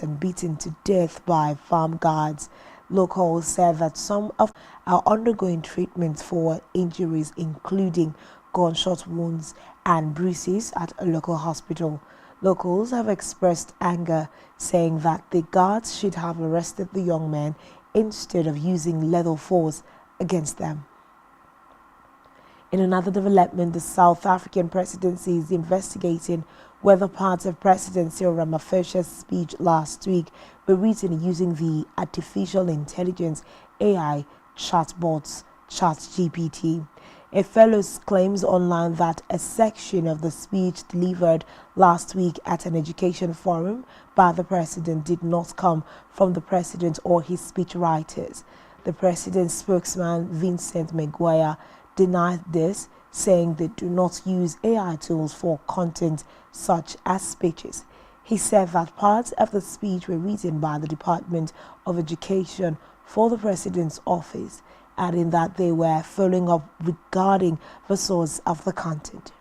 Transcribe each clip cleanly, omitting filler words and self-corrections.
shot and beaten to death by farm guards. Locals said that some of are undergoing treatment for injuries, including gunshot wounds and bruises at a local hospital. Locals have expressed anger, saying that the guards should have arrested the young men instead of using lethal force against them. In another development, the South African presidency is investigating whether parts of President Cyril Ramaphosa's speech last week were written using the artificial intelligence AI chatbots ChatGPT. A fellow claims online that a section of the speech delivered last week at an education forum by the president did not come from the president or his speechwriters. The president's spokesman, Vincent Maguire, denied this, saying they do not use AI tools for content such as speeches. He said that parts of the speech were written by the Department of Education for the president's office, adding that they were following up regarding the source of the content.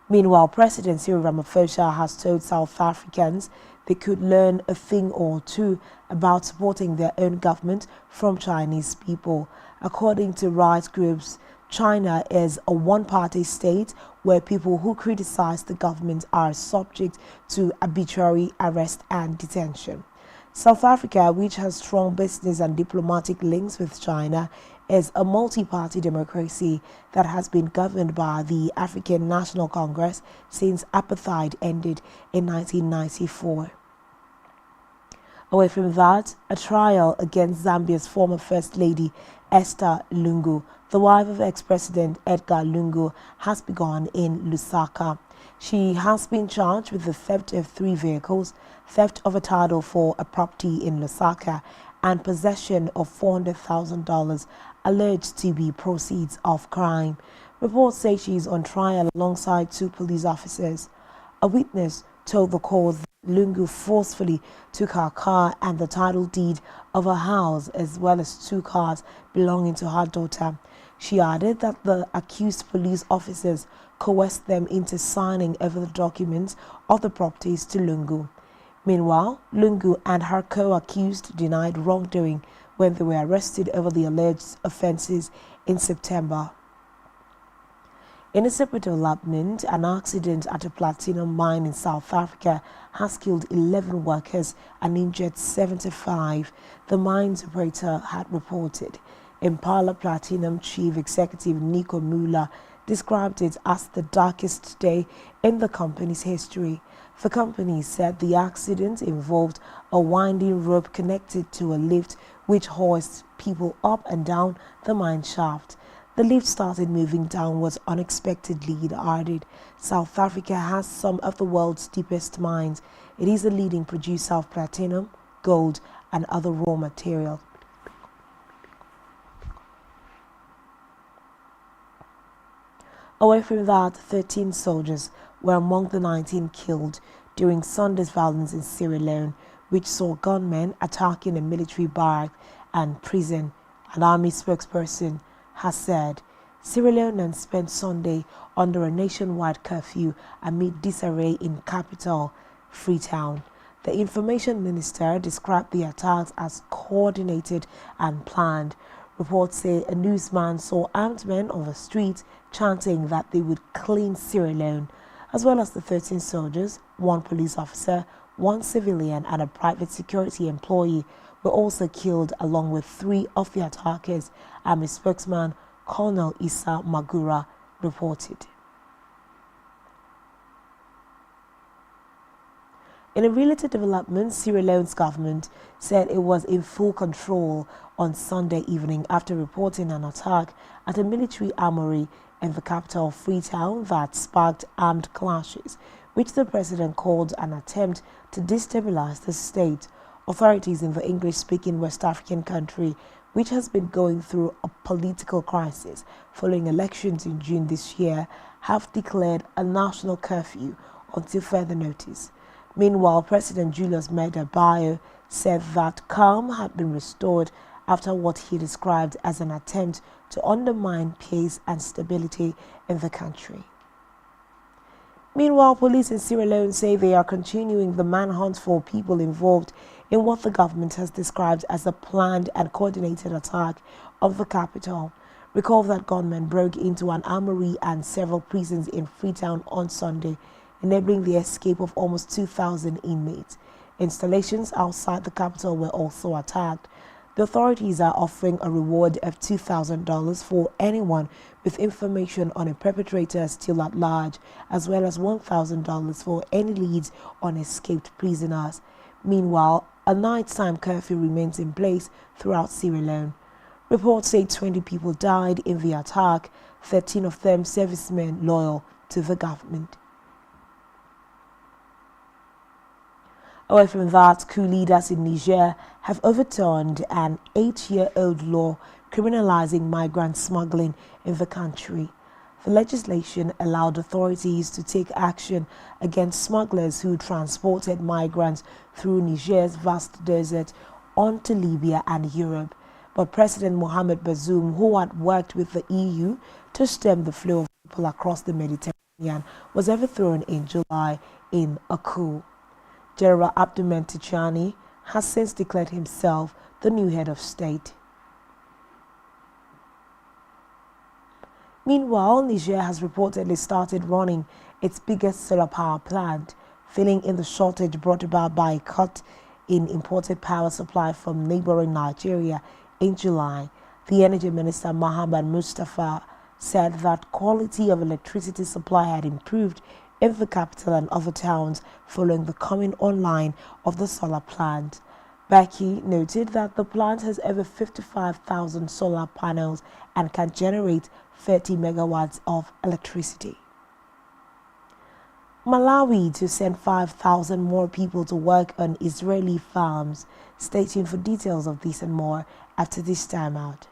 Meanwhile, President Cyril Ramaphosa has told South Africans they could learn a thing or two about supporting their own government from Chinese people. According to rights groups, China is a one-party state where people who criticize the government are subject to arbitrary arrest and detention. South Africa, which has strong business and diplomatic links with China, is a multi-party democracy that has been governed by the African National Congress since apartheid ended in 1994. Away from that, a trial against Zambia's former First Lady Esther Lungu, the wife of ex-President Edgar Lungu, has begun in Lusaka. She has been charged with the theft of 3 vehicles, theft of a title for a property in Lusaka, and possession of $400,000 alleged to be proceeds of crime. Reports say she is on trial alongside 2 police officers. A witness told the court that Lungu forcefully took her car and the title deed of her house, as well as 2 cars belonging to her daughter. She added that the accused police officers coerced them into signing over the documents of the properties to Lungu. Meanwhile, Lungu and her co-accused denied wrongdoing when they were arrested over the alleged offences in September. In a separate development, an accident at a platinum mine in South Africa has killed 11 workers and injured 75, the mine's operator had reported. Impala Platinum Chief Executive Nico Muller described it as the darkest day in the company's history. The company said the accident involved a winding rope connected to a lift which hoists people up and down the mine shaft. The lift started moving downwards unexpectedly, it added. South Africa has some of the world's deepest mines. It is a leading producer of platinum, gold, and other raw materials. Away from that, 13 soldiers were among the 19 killed during Sunday's violence in Sierra Leone, which saw gunmen attacking a military barrack and prison. An army spokesperson has said Sierra Leone spent Sunday under a nationwide curfew amid disarray in capital Freetown. The information minister described the attacks as coordinated and planned. Reports say a newsman saw armed men on the streets chanting that they would clean Sierra Leone. As well as the 13 soldiers, 1 police officer, 1 civilian and a private security employee were also killed, along with 3 of the attackers, Army spokesman Colonel Issa Magura reported. In a related development, Sierra Leone's government said it was in full control on Sunday evening after reporting an attack at a military armory in the capital Freetown that sparked armed clashes, which the president called an attempt to destabilize the state. Authorities in the English-speaking West African country, which has been going through a political crisis following elections in June this year, have declared a national curfew until further notice. Meanwhile, President Julius Maada Bio said that calm had been restored after what he described as an attempt to undermine peace and stability in the country. Meanwhile, police in Sierra Leone say they are continuing the manhunt for people involved in what the government has described as a planned and coordinated attack on the capital. Recall that gunmen broke into an armory and several prisons in Freetown on Sunday, enabling the escape of almost 2,000 inmates. Installations outside the capital were also attacked. The authorities are offering a reward of $2,000 for anyone with information on a perpetrator still at large, as well as $1,000 for any leads on escaped prisoners. Meanwhile, a nighttime curfew remains in place throughout Sierra Leone. Reports say 20 people died in the attack, 13 of them servicemen loyal to the government. Away from that, coup leaders in Niger have overturned an 8-year-old law criminalizing migrant smuggling in the country. The legislation allowed authorities to take action against smugglers who transported migrants through Niger's vast desert onto Libya and Europe. But President Mohamed Bazoum, who had worked with the EU to stem the flow of people across the Mediterranean, was overthrown in July in a coup. General Abdomen Tchani has since declared himself the new head of state. Meanwhile, Niger has reportedly started running its biggest solar power plant, filling in the shortage brought about by a cut in imported power supply from neighboring Nigeria in July. The Energy Minister Mohamed Mustafa said that quality of electricity supply had improved in the capital and other towns following the coming online of the solar plant. Baki noted that the plant has over 55,000 solar panels and can generate 30 megawatts of electricity. Malawi to send 5,000 more people to work on Israeli farms. Stay tuned for details of this and more after this time out.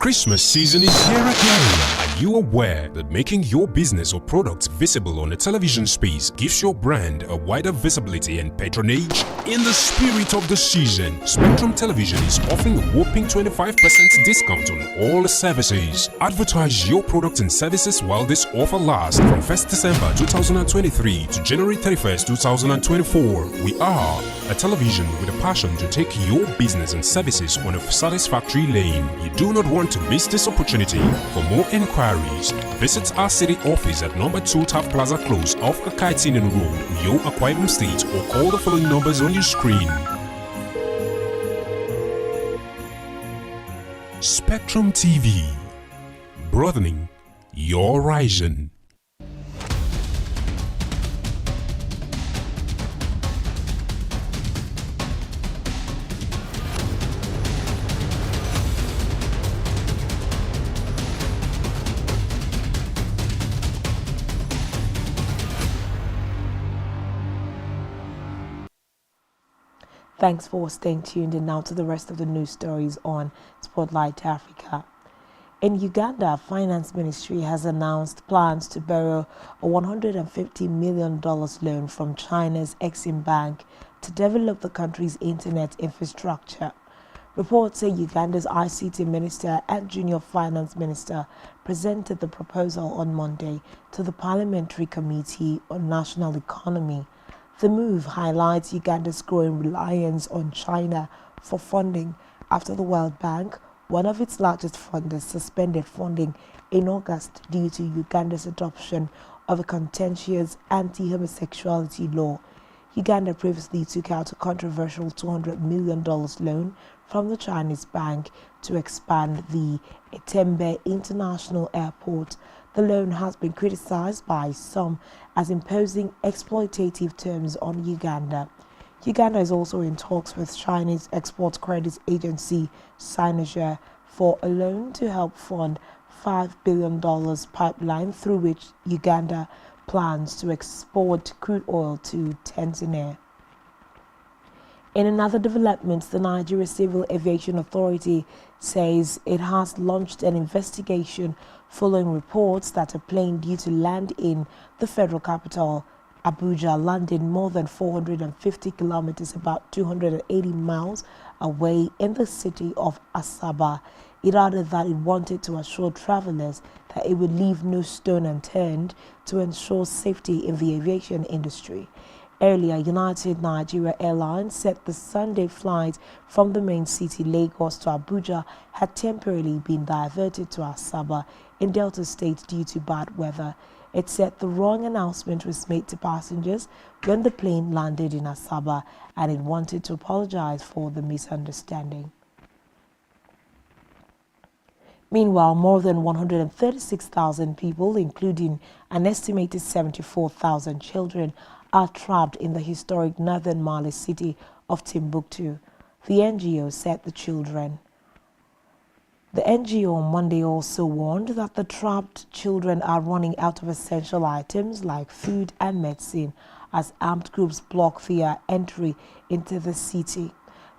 Christmas season is here again. Are you aware that making your business or products visible on a television space gives your brand a wider visibility and patronage? In the spirit of the season, Spectrum Television is offering a whopping 25% discount on all services. Advertise your products and services while this offer lasts from 1st December 2023 to January 31st, 2024. We are a television with a passion to take your business and services on a satisfactory lane. You do not want to miss this opportunity. For more inquiries, visit our city office at number 2 Taft Plaza Close off Akaitinen Road, Uyo, Akwa Ibom State, or call the following numbers on your screen. Spectrum TV, broadening your horizon. Thanks for staying tuned, and now to the rest of the news stories on Spotlight Africa. In Uganda, Finance Ministry has announced plans to borrow a $150 million loan from China's Exim Bank to develop the country's internet infrastructure. Reports say Uganda's ICT minister and junior finance minister presented the proposal on Monday to the Parliamentary Committee on National Economy. The move highlights Uganda's growing reliance on China for funding after the World Bank, one of its largest funders, suspended funding in August due to Uganda's adoption of a contentious anti-homosexuality law. Uganda previously took out a controversial $200 million loan from the Chinese bank to expand the Etembe International Airport. The loan has been criticized by some as imposing exploitative terms on Uganda. Uganda is also in talks with Chinese export credit agency Sinoja for a loan to help fund $5 billion pipeline through which Uganda plans to export crude oil to Tanzania. In another development, the Nigeria Civil Aviation Authority says it has launched an investigation following reports that a plane due to land in the federal capital, Abuja, landed more than 450 kilometers, about 280 miles away in the city of Asaba. It added that it wanted to assure travelers that it would leave no stone unturned to ensure safety in the aviation industry. Earlier, United Nigeria Airlines said the Sunday flight from the main city, Lagos, to Abuja had temporarily been diverted to Asaba in Delta State due to bad weather. It said the wrong announcement was made to passengers when the plane landed in Asaba, and it wanted to apologize for the misunderstanding. Meanwhile, more than 136,000 people, including an estimated 74,000 children, are trapped in the historic northern Mali city of Timbuktu. The NGO said the NGO on Monday also warned that the trapped children are running out of essential items like food and medicine as armed groups block their entry into the city.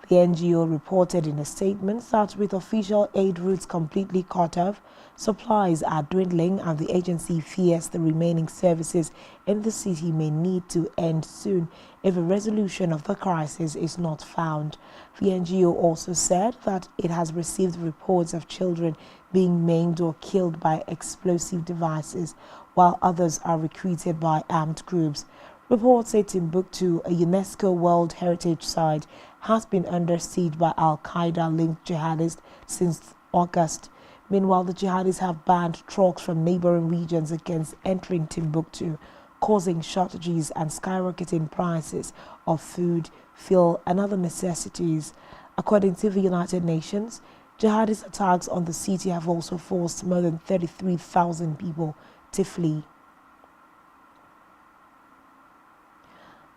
The NGO reported in a statement that with official aid routes completely cut off, supplies are dwindling, and the agency fears the remaining services in the city may need to end soon if a resolution of the crisis is not found. The NGO also said that it has received reports of children being maimed or killed by explosive devices, while others are recruited by armed groups. Reports say Timbuktu, a UNESCO World Heritage Site, has been under siege by Al-Qaeda-linked jihadists since August. Meanwhile, the jihadists have banned trucks from neighboring regions against entering Timbuktu, causing shortages and skyrocketing prices of food, fuel, and other necessities. According to the United Nations, jihadist attacks on the city have also forced more than 33,000 people to flee.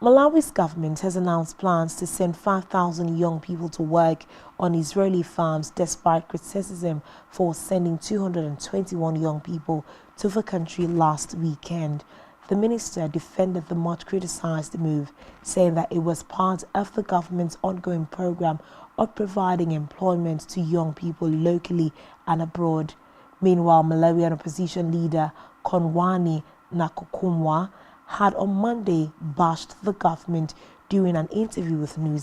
Malawi's government has announced plans to send 5,000 young people to work on Israeli farms despite criticism for sending 221 young people to the country last weekend. The minister defended the much criticized move, saying that it was part of the government's ongoing program of providing employment to young people locally and abroad. Meanwhile, Malawian opposition leader Konwani Nakukumwa had on Monday bashed the government during an interview with News